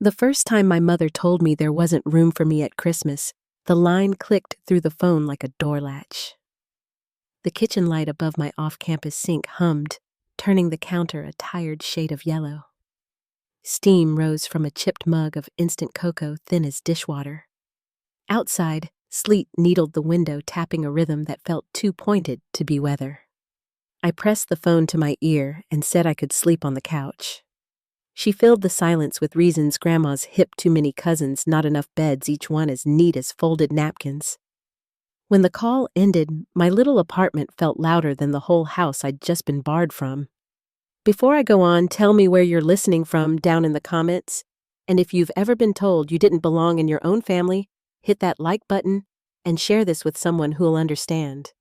The first time my mother told me there wasn't room for me at Christmas, the line clicked through the phone like a door latch. The kitchen light above my off-campus sink hummed, turning the counter a tired shade of yellow. Steam rose from a chipped mug of instant cocoa thin as dishwater. Outside, sleet needled the window, tapping a rhythm that felt too pointed to be weather. I pressed the phone to my ear and said I could sleep on the couch. She filled the silence with reasons: Grandma's hip, too many cousins, not enough beds, each one as neat as folded napkins. When the call ended, my little apartment felt louder than the whole house I'd just been barred from. Before I go on, tell me where you're listening from down in the comments. And if you've ever been told you didn't belong in your own family, hit that like button and share this with someone who'll understand.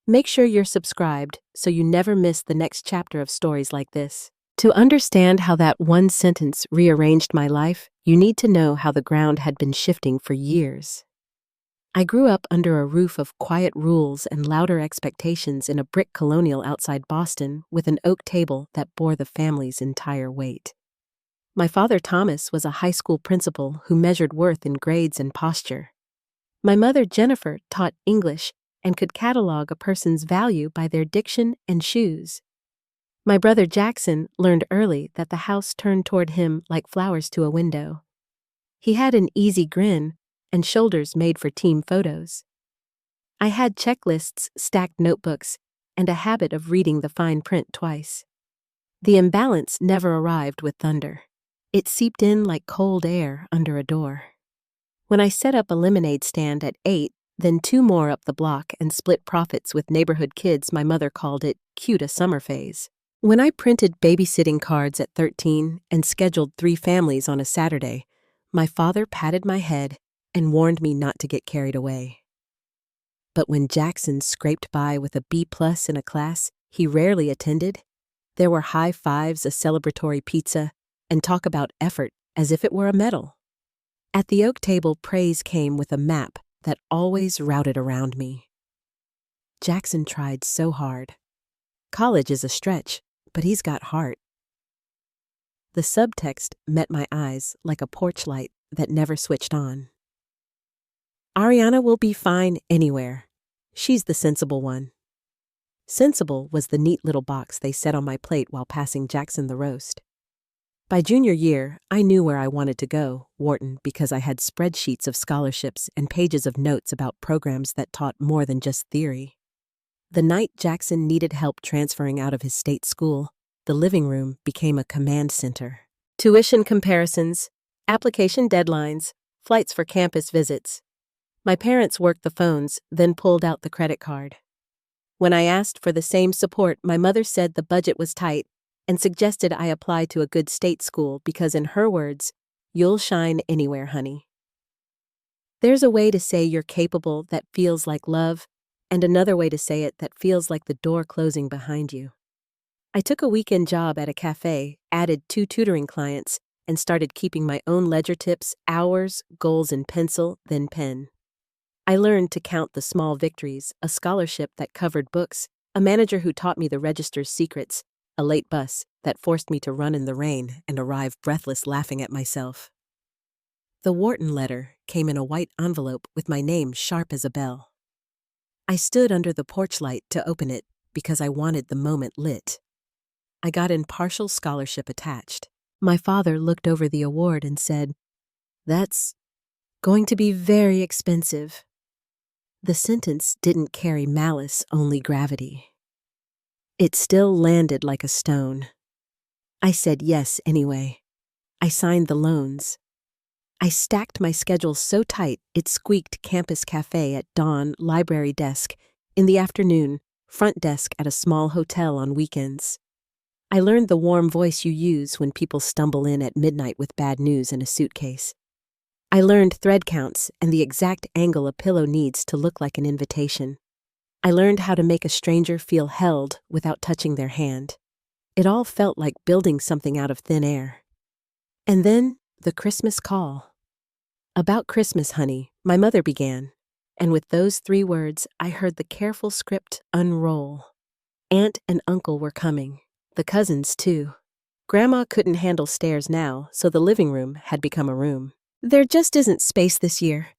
Make sure you're subscribed so you never miss the next chapter of stories like this. To understand how that one sentence rearranged my life, you need to know how the ground had been shifting for years. I grew up under a roof of quiet rules and louder expectations in a brick colonial outside Boston with an oak table that bore the family's entire weight. My father, Thomas, was a high school principal who measured worth in grades and posture. My mother, Jennifer, taught English and could catalog a person's value by their diction and shoes. My brother Jackson learned early that the house turned toward him like flowers to a window. He had an easy grin and shoulders made for team photos. I had checklists, stacked notebooks, and a habit of reading the fine print twice. The imbalance never arrived with thunder. It seeped in like cold air under a door. When I set up a lemonade stand at 8, then 2 more up the block and split profits with neighborhood kids, my mother called it cute a summer phase. When I printed babysitting cards at 13 and scheduled 3 families on a Saturday, my father patted my head and warned me not to get carried away. But when Jackson scraped by with a B+ in a class he rarely attended, there were high fives, a celebratory pizza, and talk about effort as if it were a medal. At the oak table, praise came with a map that always routed around me. Jackson tried so hard. College is a stretch, but he's got heart. The subtext met my eyes like a porch light that never switched on. Ariana will be fine anywhere. She's the sensible one. Sensible was the neat little box they set on my plate while passing Jackson the roast. By junior year, I knew where I wanted to go, Wharton, because I had spreadsheets of scholarships and pages of notes about programs that taught more than just theory. The night Jackson needed help transferring out of his state school, the living room became a command center. Tuition comparisons, application deadlines, flights for campus visits. My parents worked the phones, then pulled out the credit card. When I asked for the same support, my mother said the budget was tight and suggested I apply to a good state school because, in her words, you'll shine anywhere, honey. There's a way to say you're capable that feels like love, and another way to say it that feels like the door closing behind you. I took a weekend job at a cafe, added 2 tutoring clients, and started keeping my own ledger tips, hours, goals in pencil, then pen. I learned to count the small victories, a scholarship that covered books, a manager who taught me the register's secrets, a late bus that forced me to run in the rain and arrive breathless, laughing at myself. The Wharton letter came in a white envelope with my name sharp as a bell. I stood under the porch light to open it because I wanted the moment lit. I got in partial scholarship attached. My father looked over the award and said, "That's going to be very expensive." The sentence didn't carry malice, only gravity. It still landed like a stone. I said yes anyway. I signed the loans. I stacked my schedule so tight it squeaked campus cafe at dawn, library desk, in the afternoon, front desk at a small hotel on weekends. I learned the warm voice you use when people stumble in at midnight with bad news in a suitcase. I learned thread counts and the exact angle a pillow needs to look like an invitation. I learned how to make a stranger feel held without touching their hand. It all felt like building something out of thin air. And then the Christmas call. "About Christmas, honey," my mother began, and with those 3 words I heard the careful script unroll. Aunt and uncle were coming, the cousins too. Grandma couldn't handle stairs now, so the living room had become a room. There just isn't space this year,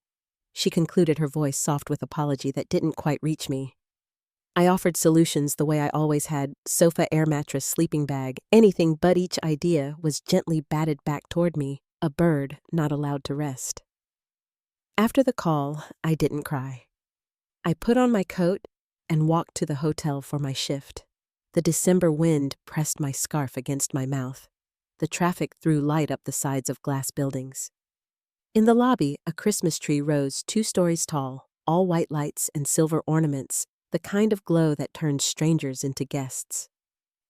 she concluded, her voice soft with apology that didn't quite reach me. I offered solutions the way I always had: sofa, air mattress, sleeping bag, anything, but each idea was gently batted back toward me, a bird not allowed to rest. After the call, I didn't cry. I put on my coat and walked to the hotel for my shift. The December wind pressed my scarf against my mouth. The traffic threw light up the sides of glass buildings. In the lobby, a Christmas tree rose 2 stories tall, all white lights and silver ornaments, the kind of glow that turned strangers into guests.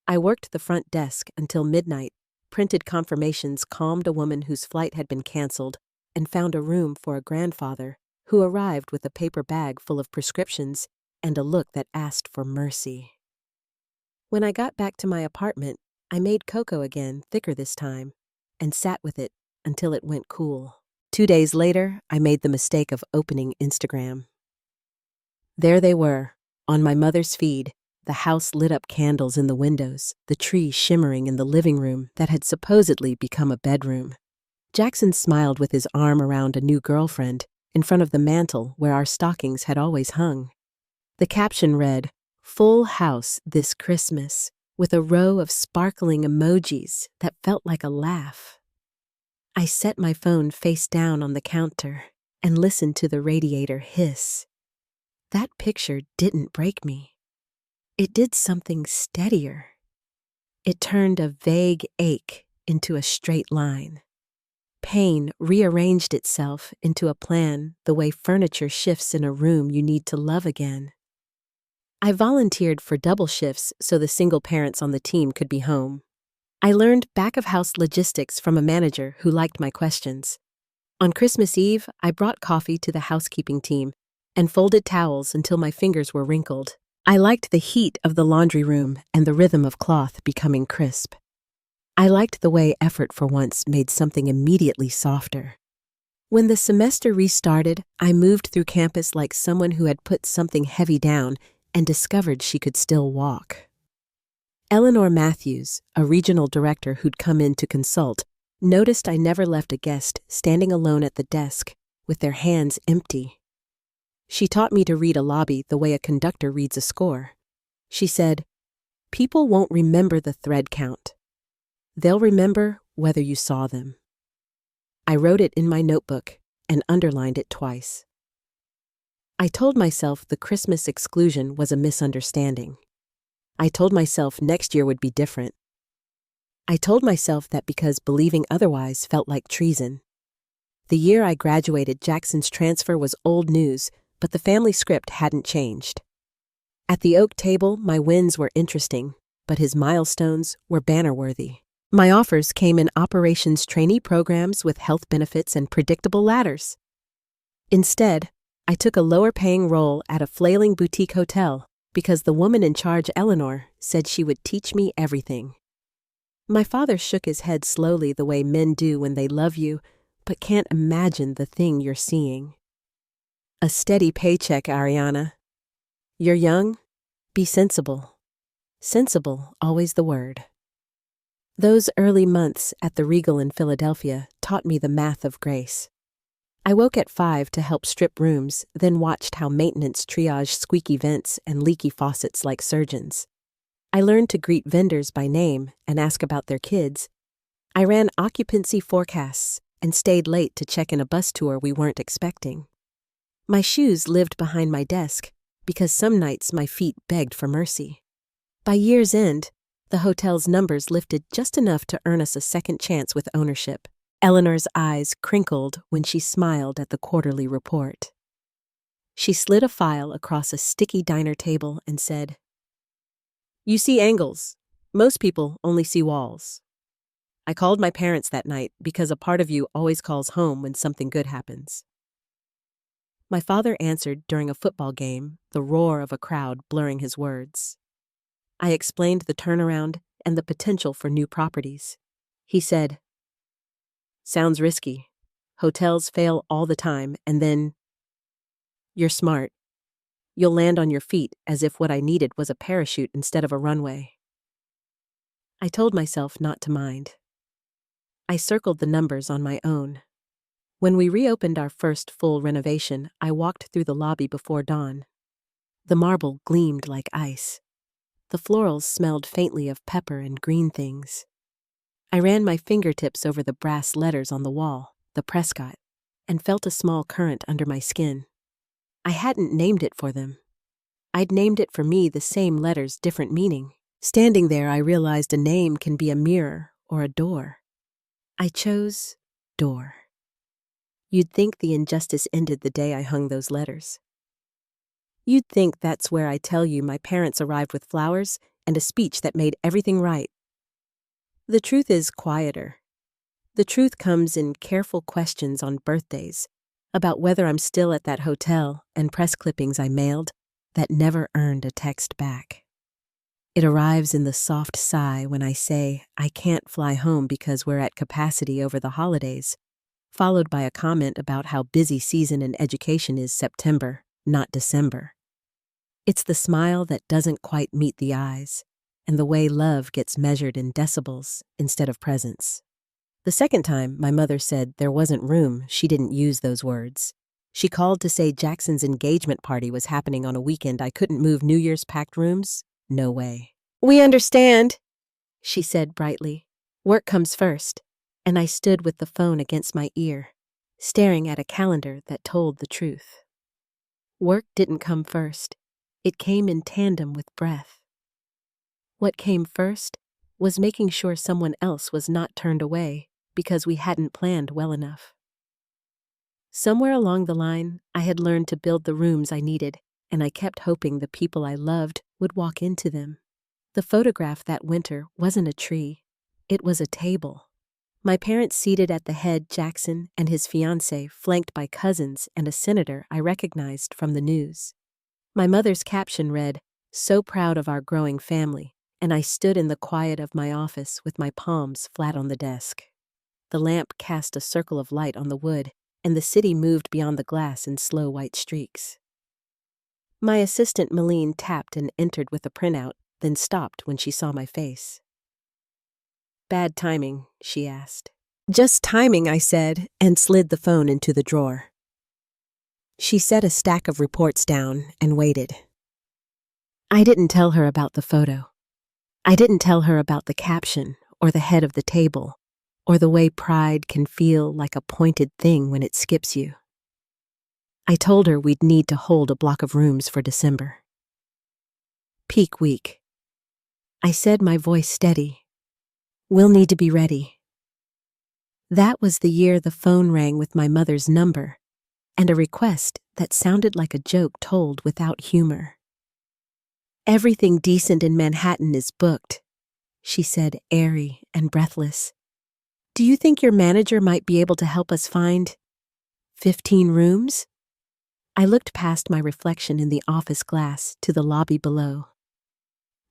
I worked the front desk until midnight, printed confirmations, calmed a woman whose flight had been canceled, and found a room for a grandfather who arrived with a paper bag full of prescriptions and a look that asked for mercy. When I got back to my apartment, I made cocoa again, thicker this time, and sat with it until it went cool. 2 days later, I made the mistake of opening Instagram. There they were, on my mother's feed, the house lit up, candles in the windows, the tree shimmering in the living room that had supposedly become a bedroom. Jackson smiled with his arm around a new girlfriend in front of the mantel where our stockings had always hung. The caption read, "Full house this Christmas," with a row of sparkling emojis that felt like a laugh. I set my phone face down on the counter and listened to the radiator hiss. That picture didn't break me. It did something steadier. It turned a vague ache into a straight line. Pain rearranged itself into a plan, the way furniture shifts in a room you need to love again. I volunteered for double shifts so the single parents on the team could be home. I learned back-of-house logistics from a manager who liked my questions. On Christmas Eve, I brought coffee to the housekeeping team and folded towels until my fingers were wrinkled. I liked the heat of the laundry room and the rhythm of cloth becoming crisp. I liked the way effort for once made something immediately softer. When the semester restarted, I moved through campus like someone who had put something heavy down and discovered she could still walk. Eleanor Matthews, a regional director who'd come in to consult, noticed I never left a guest standing alone at the desk with their hands empty. She taught me to read a lobby the way a conductor reads a score. She said, "People won't remember the thread count. They'll remember whether you saw them." I wrote it in my notebook and underlined it twice. I told myself the Christmas exclusion was a misunderstanding. I told myself next year would be different. I told myself that because believing otherwise felt like treason. The year I graduated, Jackson's transfer was old news, but the family script hadn't changed. At the oak table, my wins were interesting, but his milestones were banner-worthy. My offers came in operations trainee programs with health benefits and predictable ladders. Instead, I took a lower-paying role at a flailing boutique hotel because the woman in charge, Eleanor, said she would teach me everything. My father shook his head slowly, the way men do when they love you, but can't imagine the thing you're seeing. "A steady paycheck, Ariana. You're young. Be sensible." Sensible, always the word. Those early months at the Regal in Philadelphia taught me the math of grace. I woke at 5 to help strip rooms, then watched how maintenance triaged squeaky vents and leaky faucets like surgeons. I learned to greet vendors by name and ask about their kids. I ran occupancy forecasts and stayed late to check in a bus tour we weren't expecting. My shoes lived behind my desk because some nights my feet begged for mercy. By year's end, the hotel's numbers lifted just enough to earn us a second chance with ownership. Eleanor's eyes crinkled when she smiled at the quarterly report. She slid a file across a sticky diner table and said, "You see angles. Most people only see walls. I called my parents that night because a part of you always calls home when something good happens." My father answered during a football game, the roar of a crowd blurring his words. I explained the turnaround and the potential for new properties. He said, "Sounds risky. Hotels fail all the time, and then you're smart. You'll land on your feet as if what I needed was a parachute instead of a runway." I told myself not to mind. I circled the numbers on my own. When we reopened our first full renovation, I walked through the lobby before dawn. The marble gleamed like ice. The florals smelled faintly of pepper and green things. I ran my fingertips over the brass letters on the wall, the Prescott, and felt a small current under my skin. I hadn't named it for them. I'd named it for me, the same letters, different meaning. Standing there, I realized a name can be a mirror or a door. I chose door. You'd think the injustice ended the day I hung those letters. You'd think that's where I tell you my parents arrived with flowers and a speech that made everything right. The truth is quieter. The truth comes in careful questions on birthdays about whether I'm still at that hotel and press clippings I mailed that never earned a text back. It arrives in the soft sigh when I say I can't fly home because we're at capacity over the holidays, followed by a comment about how busy season in education is September, not December. It's the smile that doesn't quite meet the eyes, and the way love gets measured in decibels instead of presents. The second time my mother said there wasn't room, she didn't use those words. She called to say Jackson's engagement party was happening on a weekend I couldn't move New Year's packed rooms. No way. "We understand," she said brightly. "Work comes first." And I stood with the phone against my ear, staring at a calendar that told the truth. Work didn't come first. It came in tandem with breath. What came first was making sure someone else was not turned away because we hadn't planned well enough. Somewhere along the line, I had learned to build the rooms I needed, and I kept hoping the people I loved would walk into them. The photograph that winter wasn't a tree. It was a table. My parents seated at the head, Jackson and his fiancée, flanked by cousins and a senator I recognized from the news. My mother's caption read, "So proud of our growing family," and I stood in the quiet of my office with my palms flat on the desk. The lamp cast a circle of light on the wood, and the city moved beyond the glass in slow white streaks. My assistant Malene tapped and entered with a printout, then stopped when she saw my face. "Bad timing," she asked. "Just timing," I said, and slid the phone into the drawer. She set a stack of reports down and waited. I didn't tell her about the photo. I didn't tell her about the caption, or the head of the table, or the way pride can feel like a pointed thing when it skips you. I told her we'd need to hold a block of rooms for December. Peak week. I said, my voice steady. "We'll need to be ready." That was the year the phone rang with my mother's number and a request that sounded like a joke told without humor. "Everything decent in Manhattan is booked," she said, airy and breathless. "Do you think your manager might be able to help us find 15 rooms?" I looked past my reflection in the office glass to the lobby below.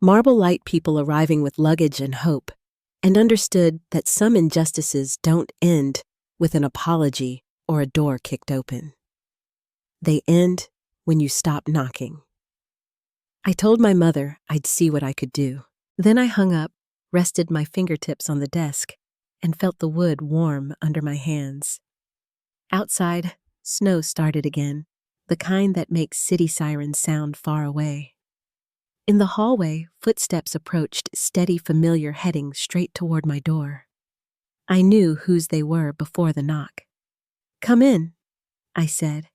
Marble light people arriving with luggage and hope, and understood that some injustices don't end with an apology or a door kicked open. They end when you stop knocking. I told my mother I'd see what I could do. Then I hung up, rested my fingertips on the desk, and felt the wood warm under my hands. Outside, snow started again, the kind that makes city sirens sound far away. In the hallway, footsteps approached, steady, familiar, heading straight toward my door. I knew whose they were before the knock. "Come in," I said.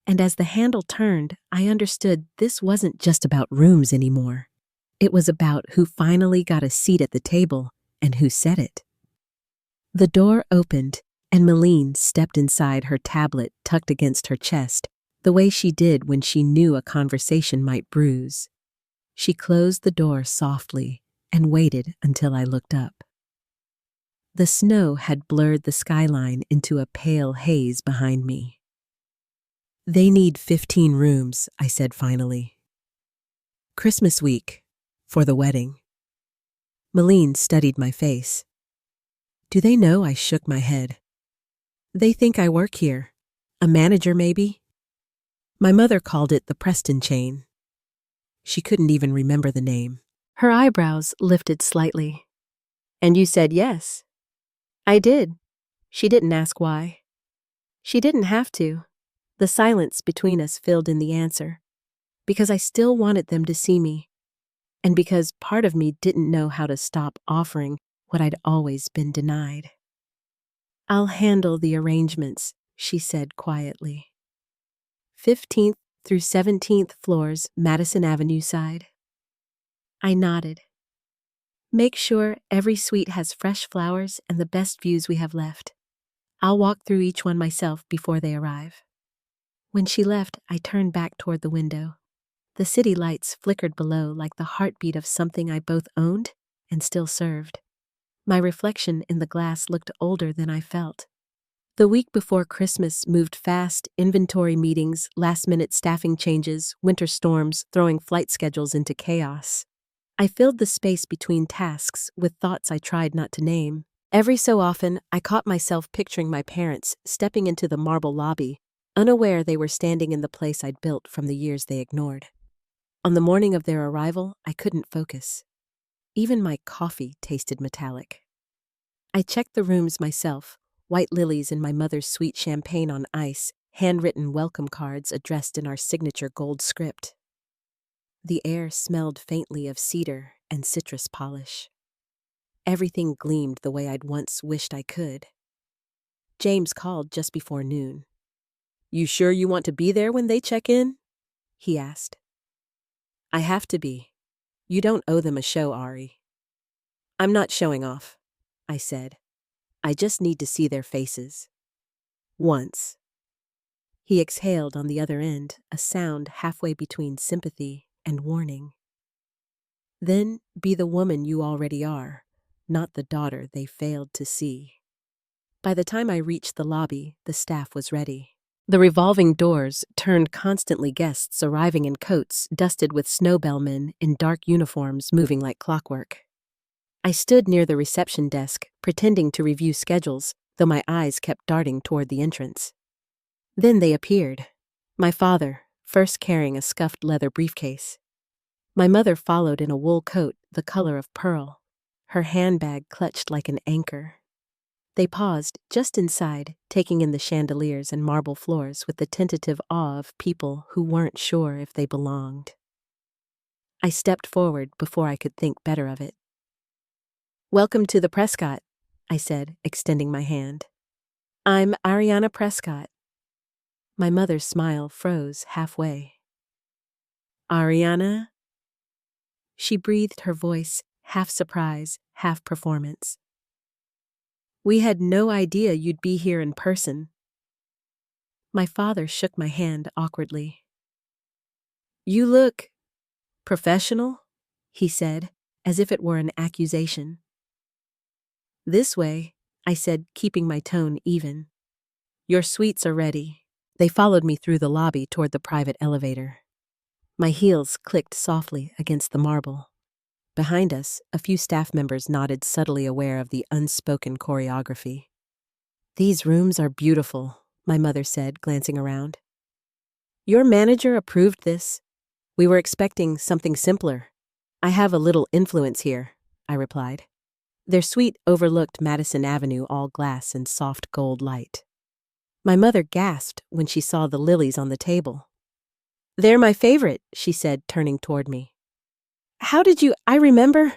And as the handle turned, I understood this wasn't just about rooms anymore. It was about who finally got a seat at the table and who said it. The door opened, and Malene stepped inside, her tablet tucked against her chest, the way she did when she knew a conversation might bruise. She closed the door softly and waited until I looked up. The snow had blurred the skyline into a pale haze behind me. "They need 15 rooms," I said finally. "Christmas week, for the wedding." Malene studied my face. "Do they know?" I shook my head. "They think I work here. A manager, maybe?" My mother called it the Preston chain. She couldn't even remember the name. Her eyebrows lifted slightly. And you said yes. I did. She didn't ask why. She didn't have to. The silence between us filled in the answer. Because I still wanted them to see me. And because part of me didn't know how to stop offering what I'd always been denied. I'll handle the arrangements, she said quietly. 15th through 17th floors, Madison Avenue side. I nodded. Make sure every suite has fresh flowers and the best views we have left. I'll walk through each one myself before they arrive. When she left, I turned back toward the window. The city lights flickered below like the heartbeat of something I both owned and still served. My reflection in the glass looked older than I felt. The week before Christmas moved fast, inventory meetings, last-minute staffing changes, winter storms throwing flight schedules into chaos. I filled the space between tasks with thoughts I tried not to name. Every so often, I caught myself picturing my parents stepping into the marble lobby, unaware they were standing in the place I'd built from the years they ignored. On the morning of their arrival, I couldn't focus. Even my coffee tasted metallic. I checked the rooms myself, white lilies in my mother's sweet champagne on ice, handwritten welcome cards addressed in our signature gold script. The air smelled faintly of cedar and citrus polish. Everything gleamed the way I'd once wished I could. James called just before noon. You sure you want to be there when they check in? He asked. I have to be. You don't owe them a show, Ari. I'm not showing off, I said. I just need to see their faces. Once. He exhaled on the other end, a sound halfway between sympathy and warning. Then be the woman you already are, not the daughter they failed to see. By the time I reached the lobby, the staff was ready. The revolving doors turned constantly guests arriving in coats dusted with snow bellmen in dark uniforms moving like clockwork. I stood near the reception desk, pretending to review schedules, though my eyes kept darting toward the entrance. Then they appeared. My father, first carrying a scuffed leather briefcase. My mother followed in a wool coat the color of pearl, her handbag clutched like an anchor. They paused just inside, taking in the chandeliers and marble floors with the tentative awe of people who weren't sure if they belonged. I stepped forward before I could think better of it. Welcome to the Prescott, I said, extending my hand. I'm Ariana Prescott. My mother's smile froze halfway. Ariana? She breathed, her voice half surprise, half performance. We had no idea you'd be here in person. My father shook my hand awkwardly. You look professional, he said, as if it were an accusation. This way, I said, keeping my tone even. Your suites are ready. They followed me through the lobby toward the private elevator. My heels clicked softly against the marble. Behind us, a few staff members nodded, subtly aware of the unspoken choreography. These rooms are beautiful, my mother said, glancing around. Your manager approved this. We were expecting something simpler. I have a little influence here, I replied. Their suite overlooked Madison Avenue, all glass and soft gold light. My mother gasped when she saw the lilies on the table. They're my favorite, she said, turning toward me. How did you— I remember,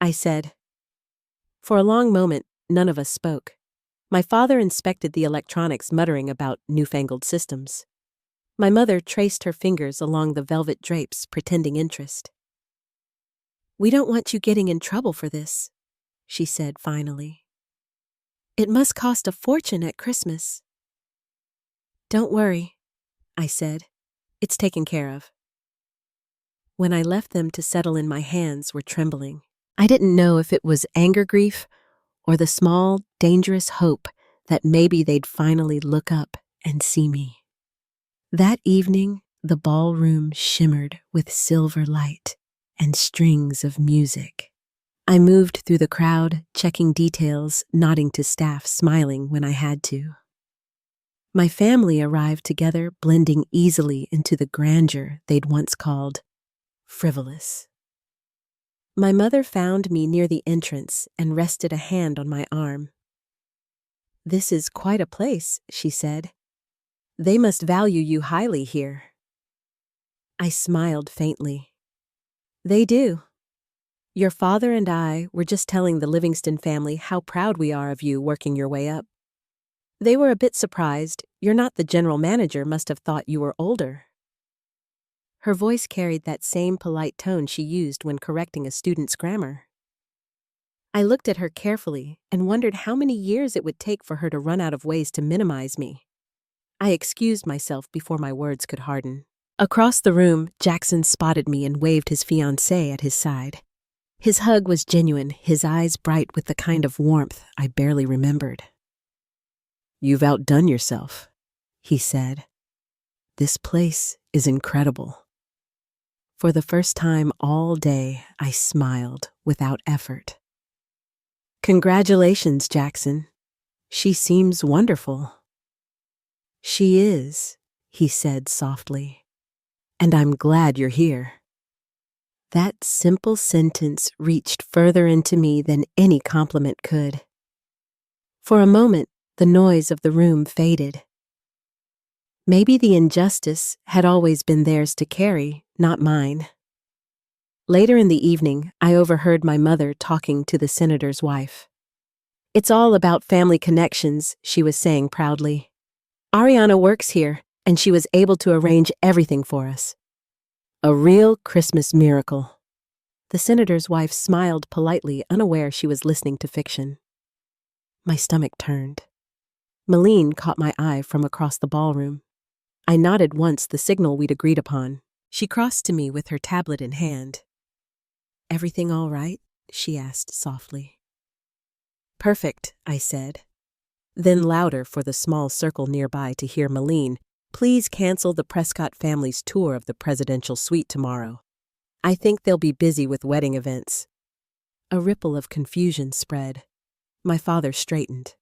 I said. For a long moment, none of us spoke. My father inspected the electronics, muttering about newfangled systems. My mother traced her fingers along the velvet drapes, pretending interest. We don't want you getting in trouble for this, she said finally. It must cost a fortune at Christmas. Don't worry, I said. It's taken care of. When I left them to settle in, my hands were trembling. I didn't know if it was anger grief or the small, dangerous hope that maybe they'd finally look up and see me. That evening, the ballroom shimmered with silver light and strings of music. I moved through the crowd, checking details, nodding to staff, smiling when I had to. My family arrived together, blending easily into the grandeur they'd once called frivolous. My mother found me near the entrance and rested a hand on my arm. "This is quite a place," she said. "They must value you highly here." I smiled faintly. "They do. Your father and I were just telling the Livingston family how proud we are of you working your way up. They were a bit surprised. You're not the general manager, must have thought you were older." Her voice carried that same polite tone she used when correcting a student's grammar. I looked at her carefully and wondered how many years it would take for her to run out of ways to minimize me. I excused myself before my words could harden. Across the room, Jackson spotted me and waved his fiancée at his side. His hug was genuine, his eyes bright with the kind of warmth I barely remembered. "You've outdone yourself," he said. "This place is incredible." For the first time all day, I smiled without effort. "Congratulations, Jackson. She seems wonderful." "She is," he said softly. "And I'm glad you're here." That simple sentence reached further into me than any compliment could. For a moment, the noise of the room faded. Maybe the injustice had always been theirs to carry, not mine. Later in the evening, I overheard my mother talking to the senator's wife. "It's all about family connections," she was saying proudly. "Ariana works here, and she was able to arrange everything for us. A real Christmas miracle." The senator's wife smiled politely, unaware she was listening to fiction. My stomach turned. Malene caught my eye from across the ballroom. I nodded once, the signal we'd agreed upon. She crossed to me with her tablet in hand. "Everything all right?" she asked softly. "Perfect," I said. Then louder for the small circle nearby to hear Malene, "Please cancel the Prescott family's tour of the presidential suite tomorrow. I think they'll be busy with wedding events." A ripple of confusion spread. My father straightened.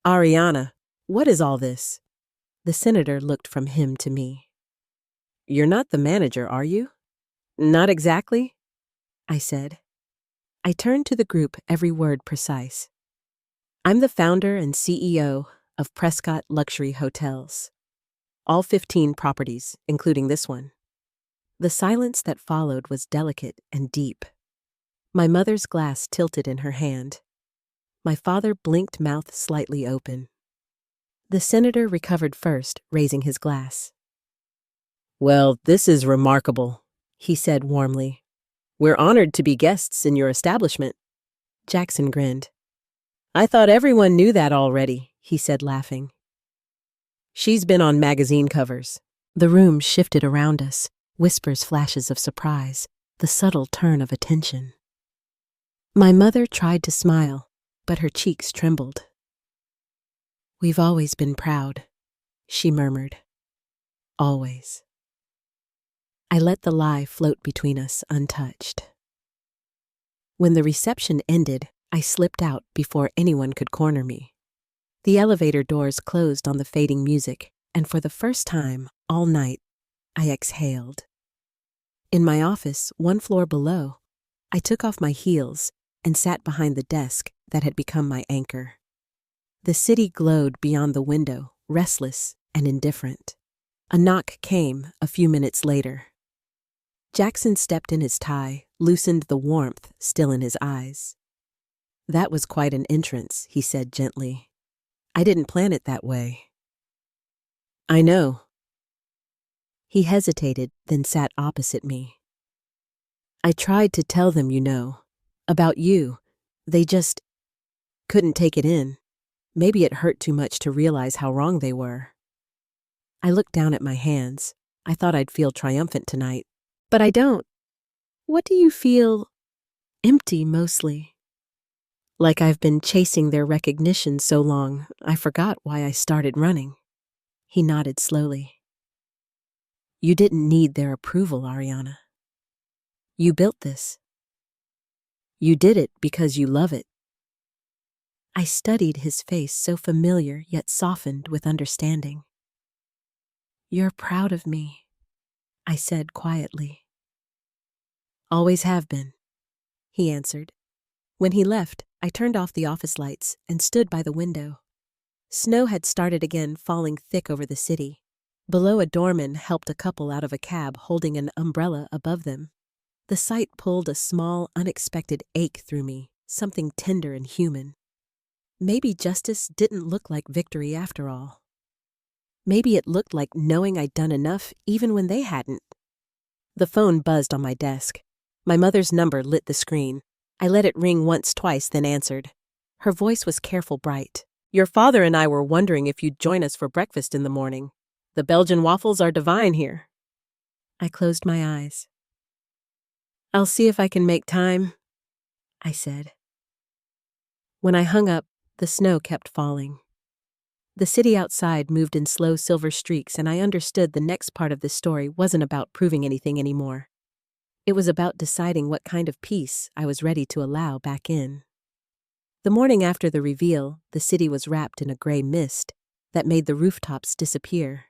"Ariana, what is all this?" The senator looked from him to me. "You're not the manager, are you?" "Not exactly," I said. I turned to the group, every word precise. "I'm the founder and CEO of Prescott Luxury Hotels. All 15 properties, including this one." The silence that followed was delicate and deep. My mother's glass tilted in her hand. My father blinked, mouth slightly open. The senator recovered first, raising his glass. "Well, this is remarkable," he said warmly. "We're honored to be guests in your establishment." Jackson grinned. "I thought everyone knew that already," he said, laughing. "She's been on magazine covers." The room shifted around us, whispers, flashes of surprise, the subtle turn of attention. My mother tried to smile, but her cheeks trembled. "We've always been proud," she murmured. "Always." I let the lie float between us untouched. When the reception ended, I slipped out before anyone could corner me. The elevator doors closed on the fading music, and for the first time all night, I exhaled. In my office, 1 floor below, I took off my heels and sat behind the desk that had become my anchor. The city glowed beyond the window, restless and indifferent. A knock came a few minutes later. Jackson stepped in his tie, loosened the warmth still in his eyes. "That was quite an entrance," he said gently. "I didn't plan it that way." "I know." He hesitated, then sat opposite me. "I tried to tell them, about you. They just couldn't take it in. Maybe it hurt too much to realize how wrong they were." I looked down at my hands. I thought I'd feel triumphant tonight. But I don't. "What do you feel?" "Empty, mostly. Like I've been chasing their recognition so long, I forgot why I started running." He nodded slowly. "You didn't need their approval, Ariana. You built this. You did it because you love it." I studied his face, so familiar yet softened with understanding. "You're proud of me," I said quietly. "Always have been." he answered. When he left, I turned off the office lights and stood by the window. Snow had started again, falling thick over the city. Below, a doorman helped a couple out of a cab holding an umbrella above them. The sight pulled a small, unexpected ache through me, something tender and human. Maybe justice didn't look like victory after all. Maybe it looked like knowing I'd done enough even when they hadn't. The phone buzzed on my desk. My mother's number lit the screen. I let it ring once, twice, then answered. Her voice was careful, bright. "Your father and I were wondering if you'd join us for breakfast in the morning. The Belgian waffles are divine here." I closed my eyes. "I'll see if I can make time," I said. When I hung up, the snow kept falling. The city outside moved in slow silver streaks, and I understood the next part of the story wasn't about proving anything anymore. It was about deciding what kind of peace I was ready to allow back in. The morning after the reveal, the city was wrapped in a gray mist that made the rooftops disappear.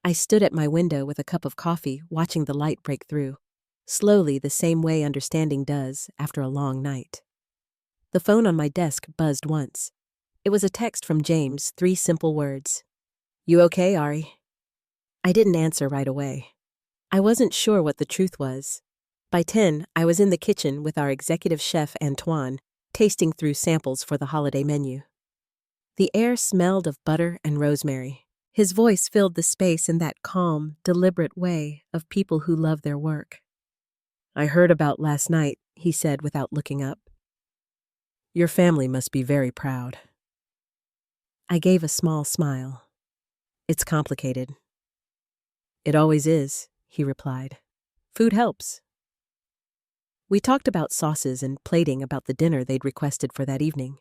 I stood at my window with a cup of coffee, watching the light break through, slowly, the same way understanding does after a long night. The phone on my desk buzzed once. It was a text from James, 3 simple words. "You okay, Ari?" I didn't answer right away. I wasn't sure what the truth was. By 10, I was in the kitchen with our executive chef, Antoine, tasting through samples for the holiday menu. The air smelled of butter and rosemary. His voice filled the space in that calm, deliberate way of people who love their work. "I heard about last night," he said without looking up. "Your family must be very proud." I gave a small smile. "It's complicated." "It always is," he replied. "Food helps." We talked about sauces and plating, about the dinner they'd requested for that evening.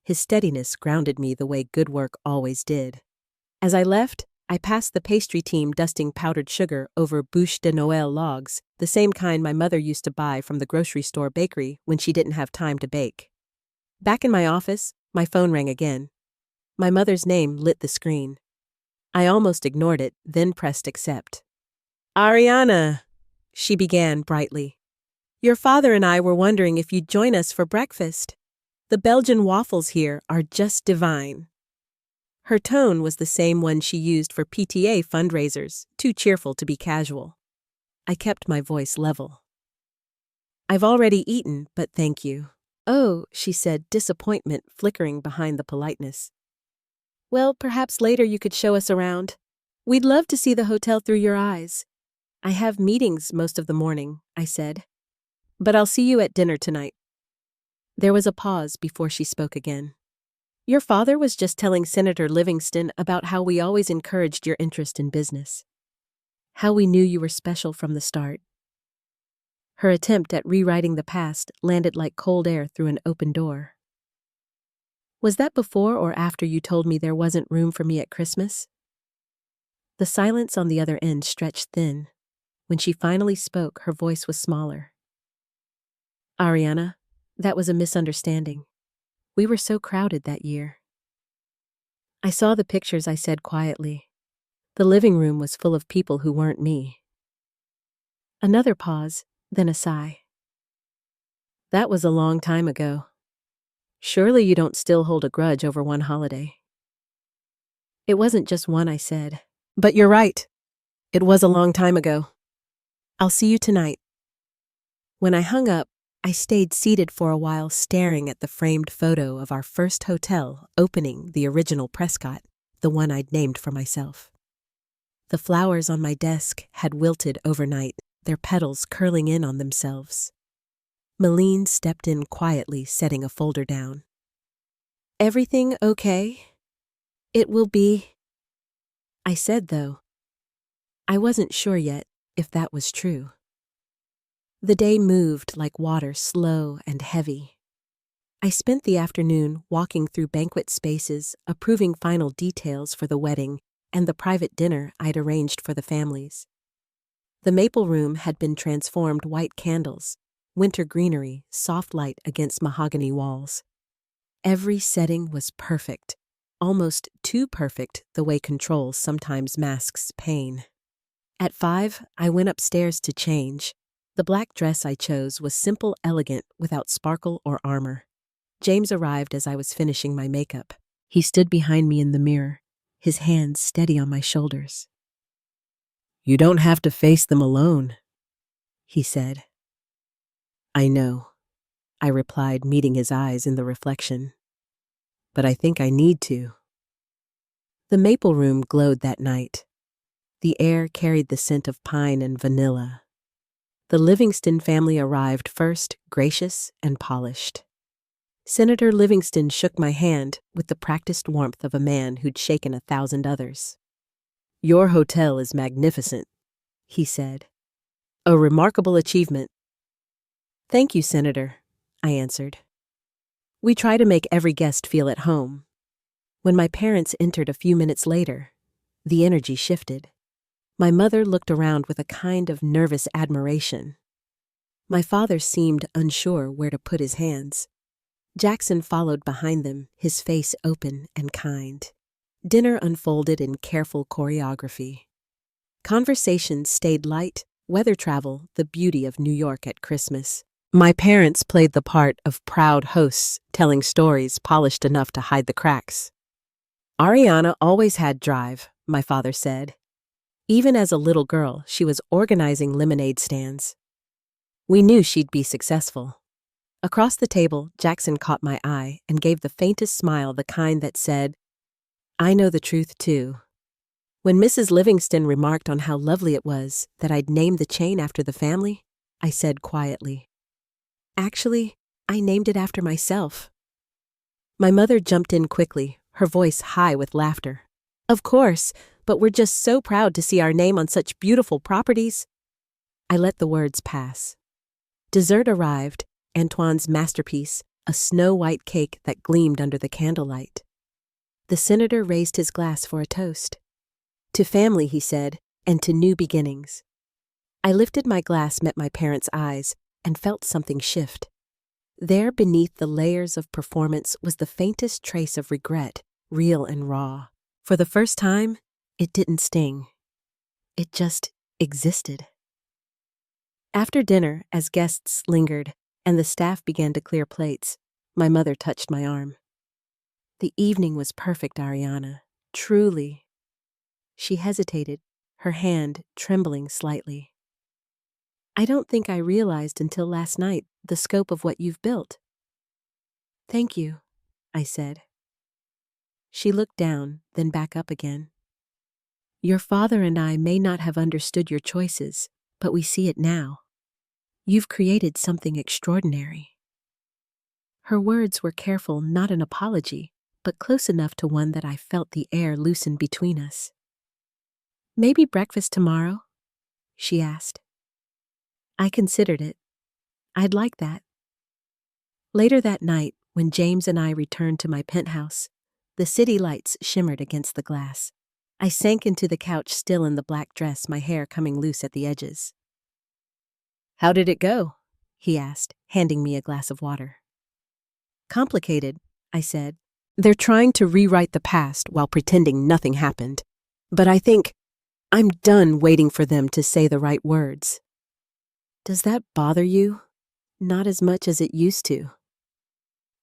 His steadiness grounded me the way good work always did. As I left, I passed the pastry team dusting powdered sugar over bûche de Noël logs, the same kind my mother used to buy from the grocery store bakery when she didn't have time to bake. Back in my office, my phone rang again. My mother's name lit the screen. I almost ignored it, then pressed accept. "Ariana," she began brightly. "Your father and I were wondering if you'd join us for breakfast. The Belgian waffles here are just divine." Her tone was the same one she used for PTA fundraisers, too cheerful to be casual. I kept my voice level. "I've already eaten, but thank you." "Oh," she said, disappointment flickering behind the politeness. "Well, perhaps later you could show us around. We'd love to see the hotel through your eyes." "I have meetings most of the morning," I said. "But I'll see you at dinner tonight." There was a pause before she spoke again. "Your father was just telling Senator Livingston about how we always encouraged your interest in business. How we knew you were special from the start." Her attempt at rewriting the past landed like cold air through an open door. "Was that before or after you told me there wasn't room for me at Christmas?" The silence on the other end stretched thin. When she finally spoke, her voice was smaller. "Ariana, that was a misunderstanding. We were so crowded that year." "I saw the pictures," I said quietly. "The living room was full of people who weren't me." Another pause, then a sigh. "That was a long time ago. Surely you don't still hold a grudge over one holiday." "It wasn't just one," I said. "But you're right. It was a long time ago. I'll see you tonight." When I hung up, I stayed seated for a while, staring at the framed photo of our first hotel opening, the original Prescott, the one I'd named for myself. The flowers on my desk had wilted overnight, their petals curling in on themselves. Malene stepped in quietly, setting a folder down. "Everything okay? It will be," I said, though I wasn't sure yet if that was true. The day moved like water, slow and heavy. I spent the afternoon walking through banquet spaces, approving final details for the wedding and the private dinner I'd arranged for the families. The maple room had been transformed, white candles, winter greenery, soft light against mahogany walls. Every setting was perfect, almost too perfect, the way control sometimes masks pain. At 5, I went upstairs to change. The black dress I chose was simple, elegant, without sparkle or armor. James arrived as I was finishing my makeup. He stood behind me in the mirror, his hands steady on my shoulders. "You don't have to face them alone," he said. "I know," I replied, meeting his eyes in the reflection. "But I think I need to." The maple room glowed that night. The air carried the scent of pine and vanilla. The Livingston family arrived first, gracious and polished. Senator Livingston shook my hand with the practiced warmth of a man who'd shaken 1,000 others. "Your hotel is magnificent," he said. "A remarkable achievement." "Thank you, Senator," I answered. We try to make every guest feel at home. When my parents entered a few minutes later, the energy shifted. My mother looked around with a kind of nervous admiration. My father seemed unsure where to put his hands. Jackson followed behind them, his face open and kind. Dinner unfolded in careful choreography. Conversation stayed light, weather travel, the beauty of New York at Christmas. My parents played the part of proud hosts, telling stories polished enough to hide the cracks. "Ariana always had drive," my father said. Even as a little girl, she was organizing lemonade stands. We knew she'd be successful. Across the table, Jackson caught my eye and gave the faintest smile, the kind that said, "I know the truth too." When Mrs. Livingston remarked on how lovely it was that I'd named the chain after the family, I said quietly, "Actually, I named it after myself." My mother jumped in quickly, her voice high with laughter. "Of course, but we're just so proud to see our name on such beautiful properties." I let the words pass. Dessert arrived, Antoine's masterpiece, a snow-white cake that gleamed under the candlelight. The senator raised his glass for a toast. "To family," he said, "and to new beginnings." I lifted my glass, met my parents' eyes, and felt something shift. There, beneath the layers of performance, was the faintest trace of regret, real and raw. For the first time, it didn't sting. It just existed. After dinner, as guests lingered and the staff began to clear plates, my mother touched my arm. "The evening was perfect, Ariana. Truly." She hesitated, her hand trembling slightly. "I don't think I realized until last night the scope of what you've built." "Thank you," I said. She looked down, then back up again. "Your father and I may not have understood your choices, but we see it now. You've created something extraordinary." Her words were careful, not an apology, but close enough to one that I felt the air loosen between us. "Maybe breakfast tomorrow?" she asked. I considered it. I'd like that. Later that night, when James and I returned to my penthouse, the city lights shimmered against the glass. I sank into the couch, still in the black dress, my hair coming loose at the edges. "How did it go?" he asked, handing me a glass of water. "Complicated," I said. "They're trying to rewrite the past while pretending nothing happened. But I think I'm done waiting for them to say the right words." "Does that bother you?" "Not as much as it used to.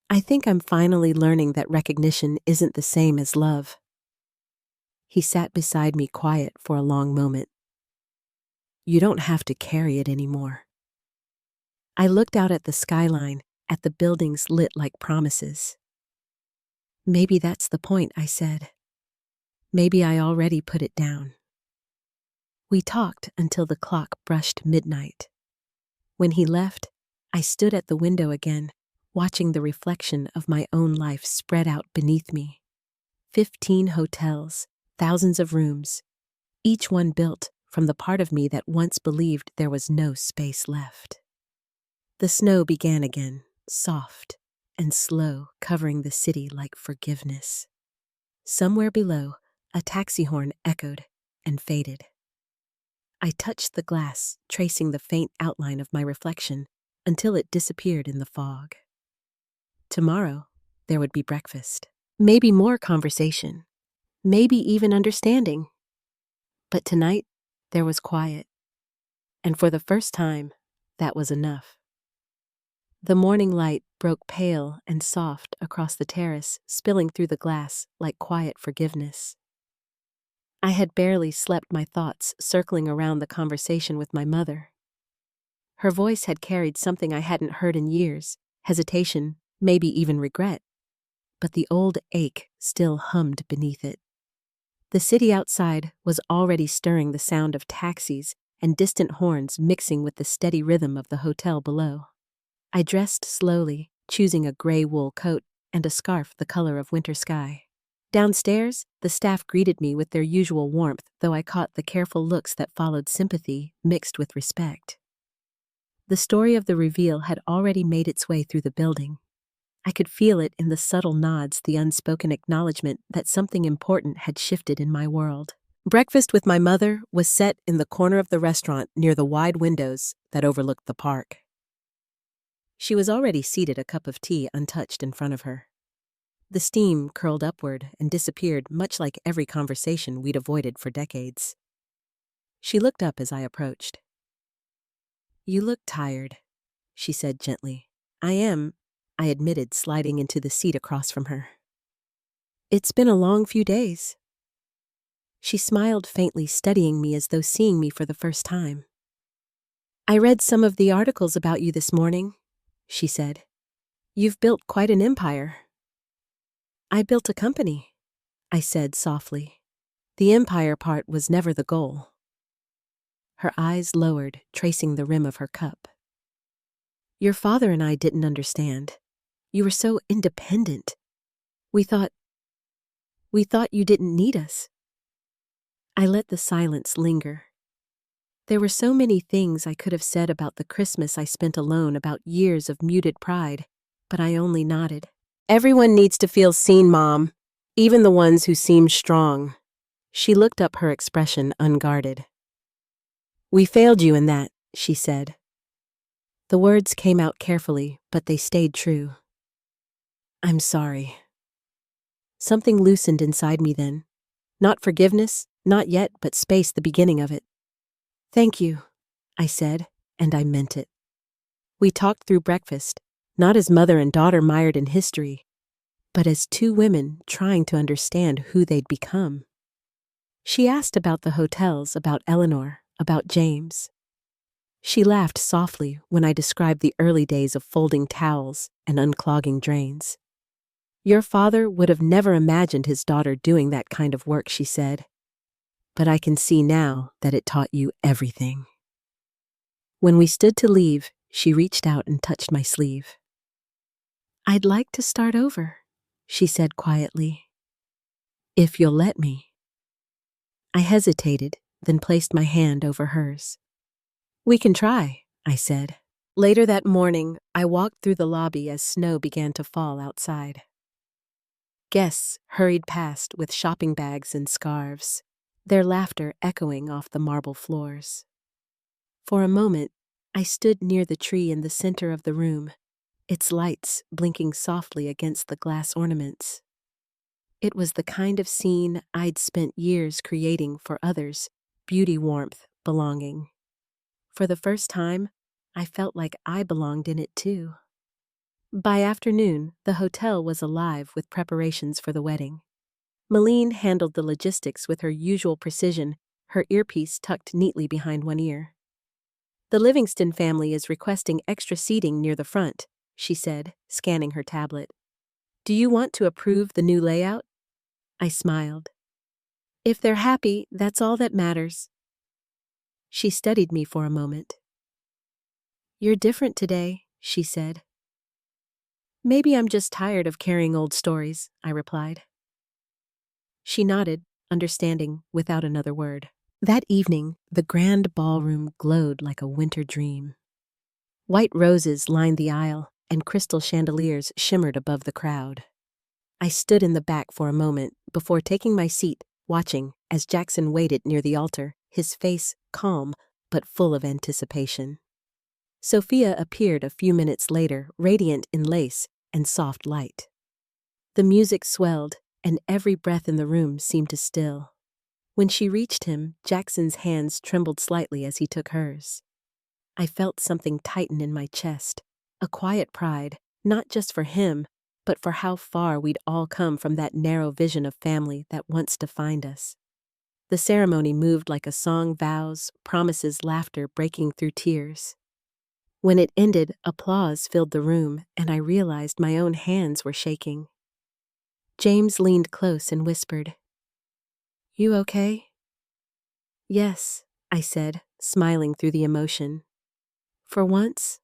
I think I'm finally learning that recognition isn't the same as love." He sat beside me, quiet for a long moment. "You don't have to carry it anymore." I looked out at the skyline, at the buildings lit like promises. "Maybe that's the point," I said. "Maybe I already put it down." We talked until the clock brushed midnight. When he left, I stood at the window again, watching the reflection of my own life spread out beneath me. 15 hotels, thousands of rooms, each one built from the part of me that once believed there was no space left. The snow began again, soft and slow, covering the city like forgiveness. Somewhere below, a taxi horn echoed and faded. I touched the glass, tracing the faint outline of my reflection until it disappeared in the fog. Tomorrow, there would be breakfast. Maybe more conversation. Maybe even understanding. But tonight, there was quiet. And for the first time, that was enough. The morning light broke pale and soft across the terrace, spilling through the glass like quiet forgiveness. I had barely slept, my thoughts circling around the conversation with my mother. Her voice had carried something I hadn't heard in years, hesitation, maybe even regret. But the old ache still hummed beneath it. The city outside was already stirring, the sound of taxis and distant horns mixing with the steady rhythm of the hotel below. I dressed slowly, choosing a gray wool coat and a scarf the color of winter sky. Downstairs, the staff greeted me with their usual warmth, though I caught the careful looks that followed sympathy mixed with respect. The story of the reveal had already made its way through the building. I could feel it in the subtle nods, the unspoken acknowledgement that something important had shifted in my world. Breakfast with my mother was set in the corner of the restaurant near the wide windows that overlooked the park. She was already seated, a cup of tea untouched in front of her. The steam curled upward and disappeared, much like every conversation we'd avoided for decades. She looked up as I approached. "You look tired," she said gently. "I am," I admitted, sliding into the seat across from her. "It's been a long few days." She smiled faintly, studying me as though seeing me for the first time. "I read some of the articles about you this morning," she said. "You've built quite an empire." "I built a company," I said softly. The empire part was never the goal. Her eyes lowered, tracing the rim of her cup. "Your father and I didn't understand. You were so independent. We thought you didn't need us." I let the silence linger. There were so many things I could have said about the Christmas I spent alone, about years of muted pride, but I only nodded. "Everyone needs to feel seen, Mom, even the ones who seem strong." She looked up, her expression unguarded. "We failed you in that," she said. The words came out carefully, but they stayed true. "I'm sorry." Something loosened inside me then. Not forgiveness, not yet, but space, the beginning of it. "Thank you," I said, and I meant it. We talked through breakfast, not as mother and daughter mired in history, but as two women trying to understand who they'd become. She asked about the hotels, about Eleanor, about James. She laughed softly when I described the early days of folding towels and unclogging drains. "Your father would have never imagined his daughter doing that kind of work," she said. "But I can see now that it taught you everything." When we stood to leave, she reached out and touched my sleeve. "I'd like to start over," she said quietly. "If you'll let me." I hesitated, then placed my hand over hers. "We can try," I said. Later that morning, I walked through the lobby as snow began to fall outside. Guests hurried past with shopping bags and scarves, their laughter echoing off the marble floors. For a moment, I stood near the tree in the center of the room, its lights blinking softly against the glass ornaments. It was the kind of scene I'd spent years creating for others: beauty, warmth, belonging. For the first time, I felt like I belonged in it too. By afternoon, the hotel was alive with preparations for the wedding. Malene handled the logistics with her usual precision, her earpiece tucked neatly behind one ear. "The Livingston family is requesting extra seating near the front," she said, scanning her tablet. "Do you want to approve the new layout?" I smiled. "If they're happy, that's all that matters." She studied me for a moment. "You're different today," she said. "Maybe I'm just tired of carrying old stories," I replied. She nodded, understanding, without another word. That evening, the grand ballroom glowed like a winter dream. White roses lined the aisle, and crystal chandeliers shimmered above the crowd. I stood in the back for a moment before taking my seat, watching as Jackson waited near the altar, his face calm but full of anticipation. Sophia appeared a few minutes later, radiant in lace and soft light. The music swelled, and every breath in the room seemed to still. When she reached him, Jackson's hands trembled slightly as he took hers. I felt something tighten in my chest, a quiet pride, not just for him, but for how far we'd all come from that narrow vision of family that once defined us. The ceremony moved like a song, vows, promises, laughter breaking through tears. When it ended, applause filled the room, and I realized my own hands were shaking. James leaned close and whispered, "You okay?" "Yes," I said, smiling through the emotion. "For once,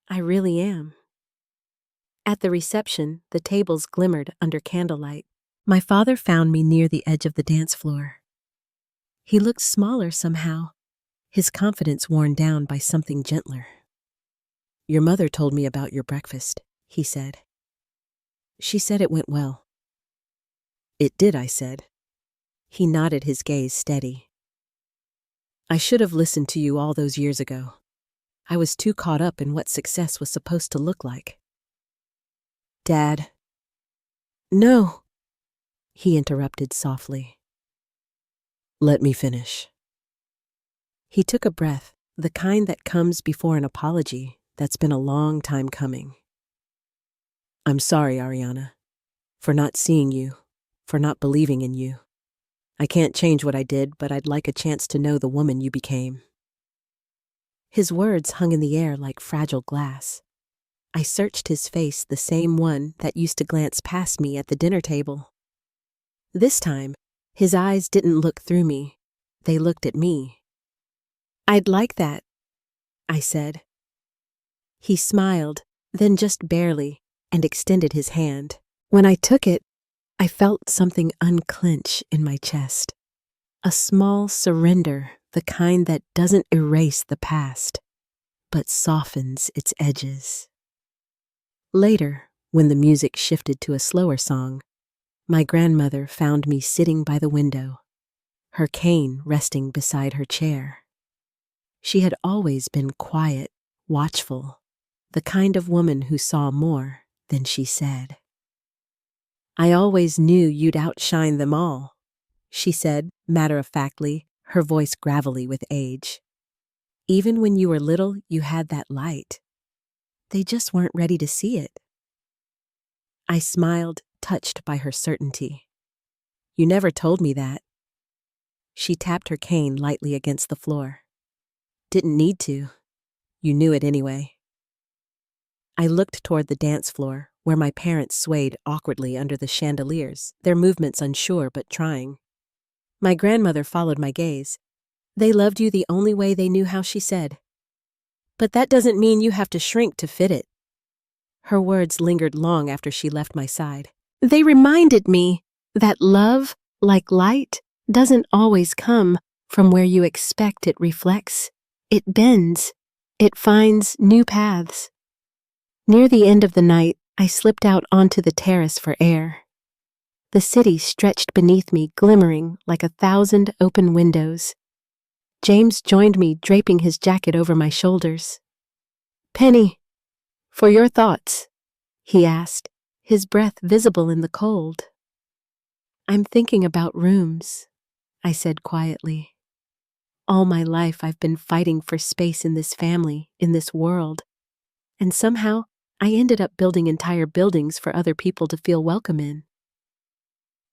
I really am." At the reception, the tables glimmered under candlelight. My father found me near the edge of the dance floor. He looked smaller somehow, his confidence worn down by something gentler. "Your mother told me about your breakfast," he said. "She said it went well." "It did," I said. He nodded, his gaze steady. "I should have listened to you all those years ago. I was too caught up in what success was supposed to look like." "Dad." "No," he interrupted softly. "Let me finish." He took a breath, the kind that comes before an apology that's been a long time coming. "I'm sorry, Ariana, for not seeing you, for not believing in you. I can't change what I did, but I'd like a chance to know the woman you became." His words hung in the air like fragile glass. I searched his face, the same one that used to glance past me at the dinner table. This time, his eyes didn't look through me. They looked at me. "I'd like that," I said. He smiled, then just barely, and extended his hand. When I took it, I felt something unclench in my chest. A small surrender, the kind that doesn't erase the past, but softens its edges. Later, when the music shifted to a slower song, my grandmother found me sitting by the window, her cane resting beside her chair. She had always been quiet, watchful, the kind of woman who saw more than she said. "I always knew you'd outshine them all," she said, matter-of-factly, her voice gravelly with age. "Even when you were little, you had that light. They just weren't ready to see it." I smiled, touched by her certainty. "You never told me that." She tapped her cane lightly against the floor. "Didn't need to. You knew it anyway." I looked toward the dance floor, where my parents swayed awkwardly under the chandeliers, their movements unsure but trying. My grandmother followed my gaze. "They loved you the only way they knew how," she said. "But that doesn't mean you have to shrink to fit it." Her words lingered long after she left my side. They reminded me that love, like light, doesn't always come from where you expect it reflects. It bends. It finds new paths. Near the end of the night, I slipped out onto the terrace for air. The city stretched beneath me, glimmering like 1,000 open windows. James joined me, draping his jacket over my shoulders. "Penny, for your thoughts," he asked, his breath visible in the cold. "I'm thinking about rooms," I said quietly. "All my life I've been fighting for space in this family, in this world, and somehow I ended up building entire buildings for other people to feel welcome in."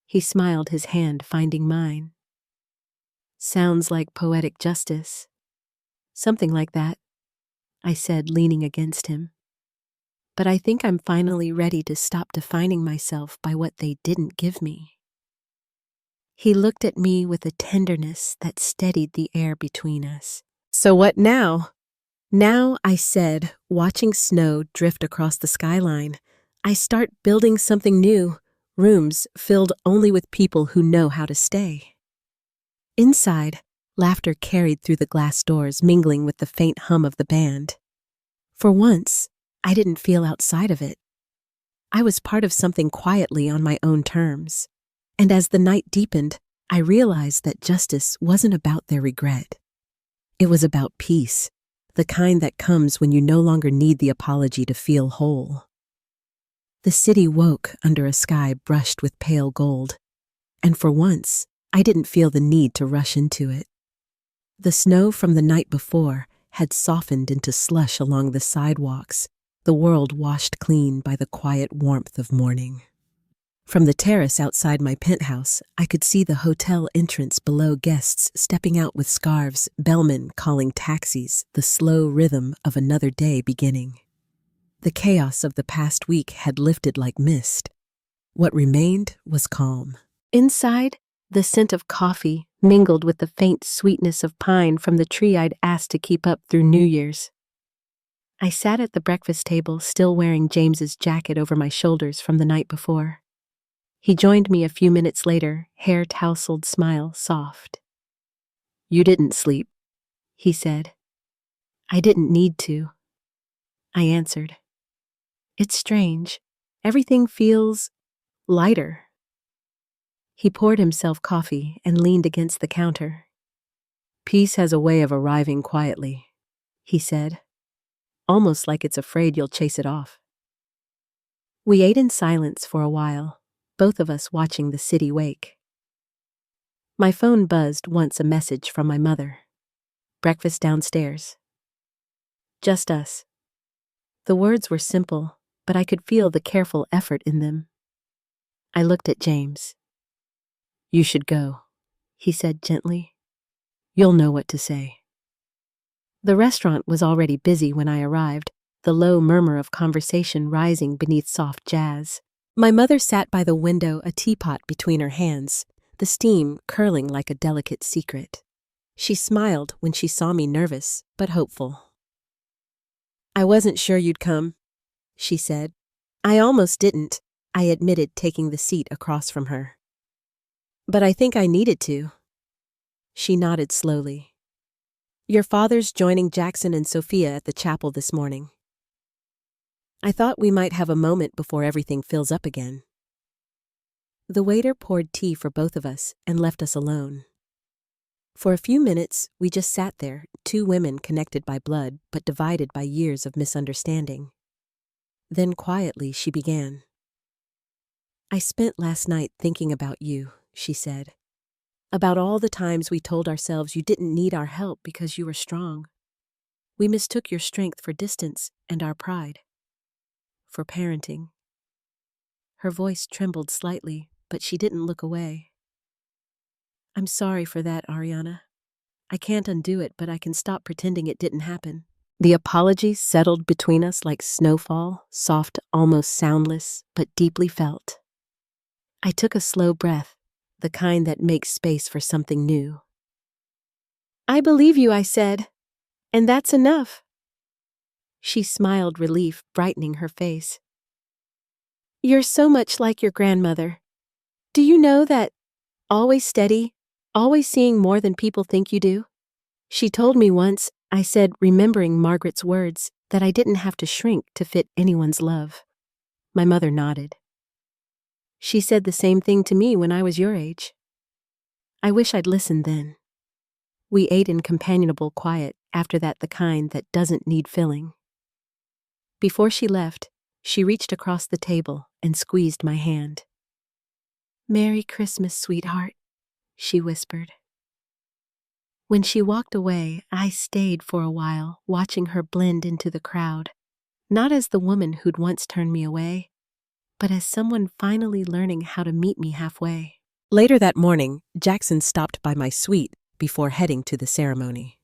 He smiled, his hand finding mine. "Sounds like poetic justice." "Something like that," I said, leaning against him. "But I think I'm finally ready to stop defining myself by what they didn't give me." He looked at me with a tenderness that steadied the air between us. "So what now?" "Now," I said, watching snow drift across the skyline, "I start building something new, rooms filled only with people who know how to stay." Inside, laughter carried through the glass doors, mingling with the faint hum of the band. For once, I didn't feel outside of it. I was part of something quietly on my own terms. And as the night deepened, I realized that justice wasn't about their regret. It was about peace, the kind that comes when you no longer need the apology to feel whole. The city woke under a sky brushed with pale gold, and for once, I didn't feel the need to rush into it. The snow from the night before had softened into slush along the sidewalks, the world washed clean by the quiet warmth of morning. From the terrace outside my penthouse, I could see the hotel entrance below, guests stepping out with scarves, bellmen calling taxis, the slow rhythm of another day beginning. The chaos of the past week had lifted like mist. What remained was calm. Inside, the scent of coffee mingled with the faint sweetness of pine from the tree I'd asked to keep up through New Year's. I sat at the breakfast table, still wearing James's jacket over my shoulders from the night before. He joined me a few minutes later, hair tousled, smile soft. "You didn't sleep," he said. "I didn't need to," I answered. "It's strange. Everything feels lighter." He poured himself coffee and leaned against the counter. "Peace has a way of arriving quietly," he said, "almost like it's afraid you'll chase it off." We ate in silence for a while, both of us watching the city wake. My phone buzzed once, a message from my mother. "Breakfast downstairs. Just us." The words were simple, but I could feel the careful effort in them. I looked at James. "You should go," he said gently. "You'll know what to say." The restaurant was already busy when I arrived, the low murmur of conversation rising beneath soft jazz. My mother sat by the window, a teapot between her hands, the steam curling like a delicate secret. She smiled when she saw me, nervous but hopeful. "I wasn't sure you'd come," she said. "I almost didn't," I admitted, taking the seat across from her. "But I think I needed to." She nodded slowly. "Your father's joining Jackson and Sophia at the chapel this morning. I thought we might have a moment before everything fills up again." The waiter poured tea for both of us and left us alone. For a few minutes, we just sat there, two women connected by blood but divided by years of misunderstanding. Then quietly she began. "I spent last night thinking about you," she said. "About all the times we told ourselves you didn't need our help because you were strong. We mistook your strength for distance and our pride. For parenting." Her voice trembled slightly, but she didn't look away. "I'm sorry for that, Ariana. I can't undo it, but I can stop pretending it didn't happen." The apology settled between us like snowfall, soft, almost soundless, but deeply felt. I took a slow breath, the kind that makes space for something new. "I believe you," I said, "and that's enough." She smiled, relief brightening her face. "You're so much like your grandmother. Do you know that? Always steady, always seeing more than people think you do." She told me once, I said, remembering Margaret's words, that I didn't have to shrink to fit anyone's love. My mother nodded. "She said the same thing to me when I was your age." I wish I'd listened then. We ate in companionable quiet, after that, the kind that doesn't need filling. Before she left, she reached across the table and squeezed my hand. "Merry Christmas, sweetheart," she whispered. When she walked away, I stayed for a while, watching her blend into the crowd, not as the woman who'd once turned me away, but as someone finally learning how to meet me halfway. Later that morning, Jackson stopped by my suite before heading to the ceremony.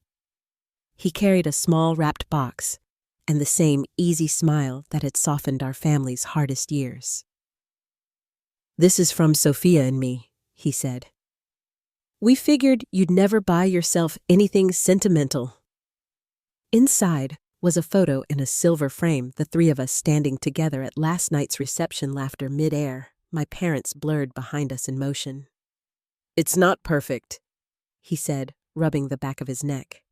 He carried a small wrapped box and the same easy smile that had softened our family's hardest years. "This is from Sophia and me," he said. "We figured you'd never buy yourself anything sentimental." Inside was a photo in a silver frame, the three of us standing together at last night's reception, laughter mid-air, my parents blurred behind us in motion. "It's not perfect," he said, rubbing the back of his neck.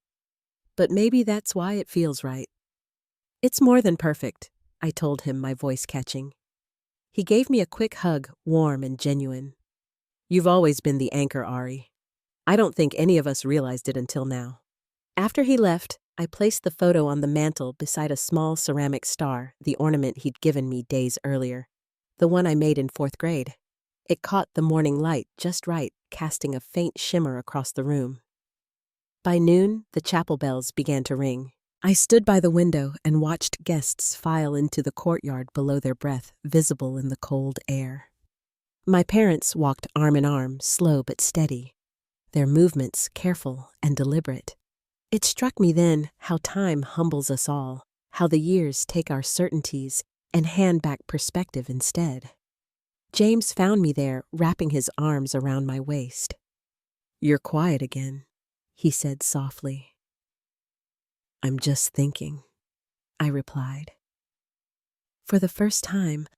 "But maybe that's why it feels right." "It's more than perfect," I told him, my voice catching. He gave me a quick hug, warm and genuine. "You've always been the anchor, Ari. I don't think any of us realized it until now." After he left, I placed the photo on the mantel beside a small ceramic star, the ornament he'd given me days earlier, the one I made in 4th grade. It caught the morning light just right, casting a faint shimmer across the room. By noon, the chapel bells began to ring. I stood by the window and watched guests file into the courtyard below their breath, visible in the cold air. My parents walked arm in arm, slow but steady, their movements careful and deliberate. It struck me then how time humbles us all, how the years take our certainties and hand back perspective instead. James found me there, wrapping his arms around my waist. "You're quiet again," he said softly. "I'm just thinking," I replied. For the first time,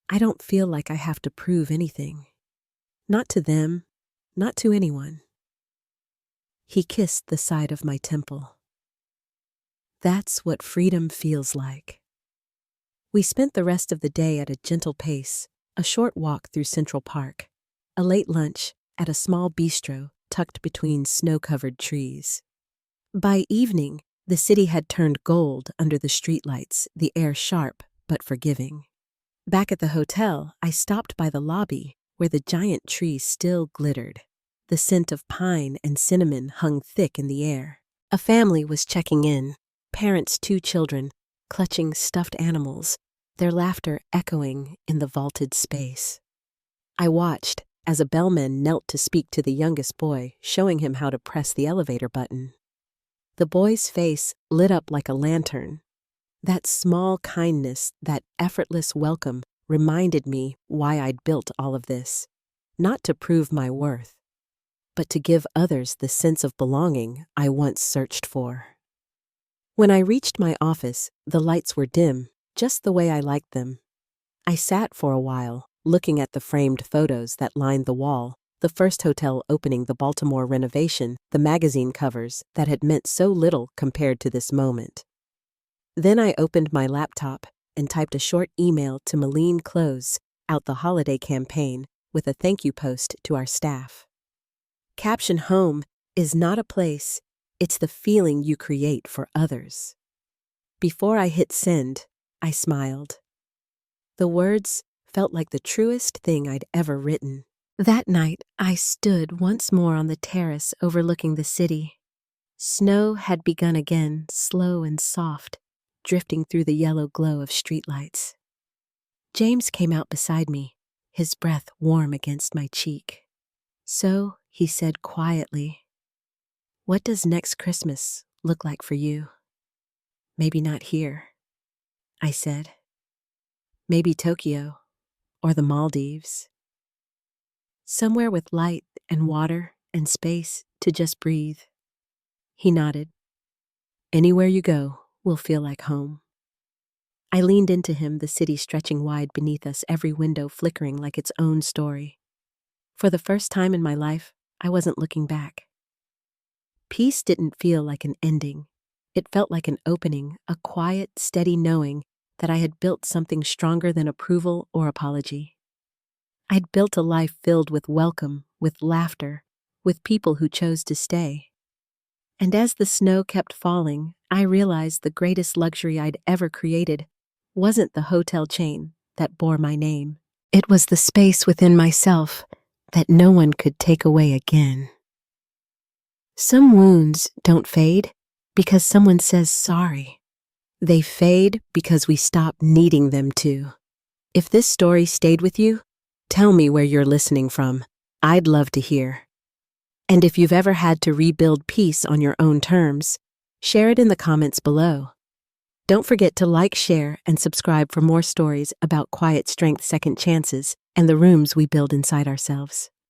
I don't feel like I have to prove anything. Not to them, not to anyone. He kissed the side of my temple. That's what freedom feels like. We spent the rest of the day at a gentle pace, a short walk through Central Park, a late lunch at a small bistro tucked between snow-covered trees. By evening, the city had turned gold under the streetlights, the air sharp but forgiving. Back at the hotel, I stopped by the lobby where the giant tree still glittered. The scent of pine and cinnamon hung thick in the air. A family was checking in, parents, 2 children, clutching stuffed animals, their laughter echoing in the vaulted space. I watched as a bellman knelt to speak to the youngest boy, showing him how to press the elevator button. The boy's face lit up like a lantern. That small kindness, that effortless welcome, reminded me why I'd built all of this. Not to prove my worth, but to give others the sense of belonging I once searched for. When I reached my office, the lights were dim, just the way I liked them. I sat for a while, looking at the framed photos that lined the wall, the first hotel opening, the Baltimore renovation, the magazine covers that had meant so little compared to this moment. Then I opened my laptop and typed a short email to Malene Close out the holiday campaign with a thank you post to our staff. Caption: home is not a place, it's the feeling you create for others. Before I hit send, I smiled. The words felt like the truest thing I'd ever written. That night, I stood once more on the terrace overlooking the city. Snow had begun again, slow and soft, drifting through the yellow glow of streetlights. James came out beside me, his breath warm against my cheek. "So," he said quietly, "what does next Christmas look like for you?" "Maybe not here," I said. "Maybe Tokyo or the Maldives. Somewhere with light and water and space to just breathe." He nodded. "Anywhere you go will feel like home." I leaned into him, the city stretching wide beneath us, every window flickering like its own story. For the first time in my life, I wasn't looking back. Peace didn't feel like an ending. It felt like an opening, a quiet, steady knowing that I had built something stronger than approval or apology. I'd built a life filled with welcome, with laughter, with people who chose to stay. And as the snow kept falling, I realized the greatest luxury I'd ever created wasn't the hotel chain that bore my name. It was the space within myself that no one could take away again. Some wounds don't fade because someone says sorry. They fade because we stop needing them to. If this story stayed with you, tell me where you're listening from. I'd love to hear. And if you've ever had to rebuild peace on your own terms, share it in the comments below. Don't forget to like, share, and subscribe for more stories about quiet strength, second chances, and the rooms we build inside ourselves.